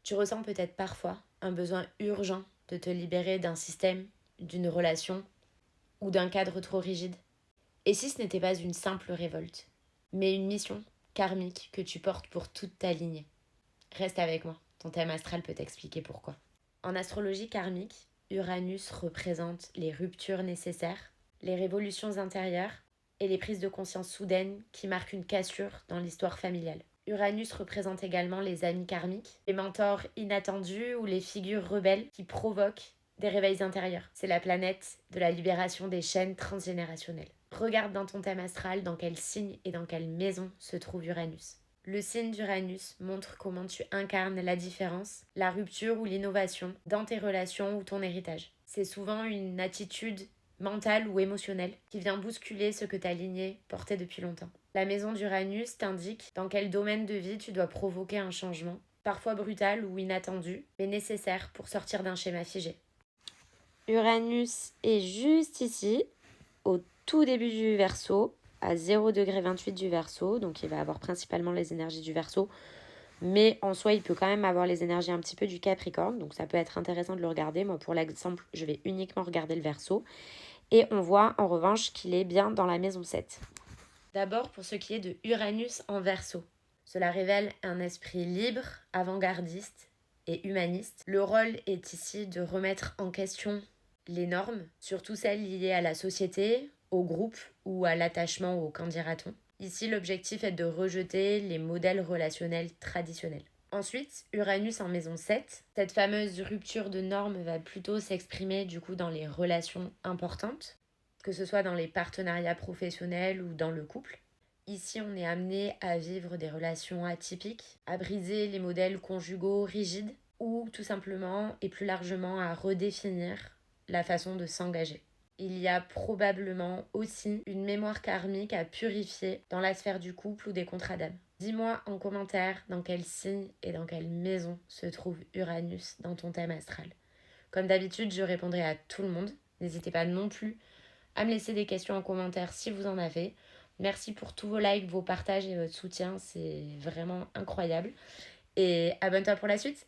Tu ressens peut-être parfois un besoin urgent de te libérer d'un système, d'une relation ou d'un cadre trop rigide. Et si ce n'était pas une simple révolte, mais une mission karmique que tu portes pour toute ta lignée? Reste avec moi, ton thème astral peut t'expliquer pourquoi. En astrologie karmique, Uranus représente les ruptures nécessaires, les révolutions intérieures et les prises de conscience soudaines qui marquent une cassure dans l'histoire familiale. Uranus représente également les amis karmiques, les mentors inattendus ou les figures rebelles qui provoquent des réveils intérieurs. C'est la planète de la libération des chaînes transgénérationnelles. Regarde dans ton thème astral dans quel signe et dans quelle maison se trouve Uranus. Le signe d'Uranus montre comment tu incarnes la différence, la rupture ou l'innovation dans tes relations ou ton héritage. C'est souvent une attitude mentale ou émotionnelle qui vient bousculer ce que ta lignée portait depuis longtemps. La maison d'Uranus t'indique dans quel domaine de vie tu dois provoquer un changement, parfois brutal ou inattendu, mais nécessaire pour sortir d'un schéma figé. Uranus est juste ici, au tout début du Verseau, à 0,28 du Verseau, donc il va avoir principalement les énergies du Verseau, mais en soi il peut quand même avoir les énergies un petit peu du Capricorne, donc ça peut être intéressant de le regarder. Moi pour l'exemple je vais uniquement regarder le Verseau, et on voit en revanche qu'il est bien dans la maison 7. D'abord pour ce qui est de Uranus en Verseau. Cela révèle un esprit libre, avant-gardiste et humaniste. Le rôle est ici de remettre en question les normes, surtout celles liées à la société, au groupe ou à l'attachement au qu'en dira-t-on. Ici, l'objectif est de rejeter les modèles relationnels traditionnels. Ensuite, Uranus en maison 7. Cette fameuse rupture de normes va plutôt s'exprimer du coup dans les relations importantes, que ce soit dans les partenariats professionnels ou dans le couple. Ici, on est amené à vivre des relations atypiques, à briser les modèles conjugaux rigides ou tout simplement et plus largement à redéfinir la façon de s'engager. Il y a probablement aussi une mémoire karmique à purifier dans la sphère du couple ou des contrats d'âme. Dis-moi en commentaire dans quel signe et dans quelle maison se trouve Uranus dans ton thème astral. Comme d'habitude, je répondrai à tout le monde. N'hésitez pas non plus à me laisser des questions en commentaire si vous en avez. Merci pour tous vos likes, vos partages et votre soutien, c'est vraiment incroyable. Et abonne-toi pour la suite.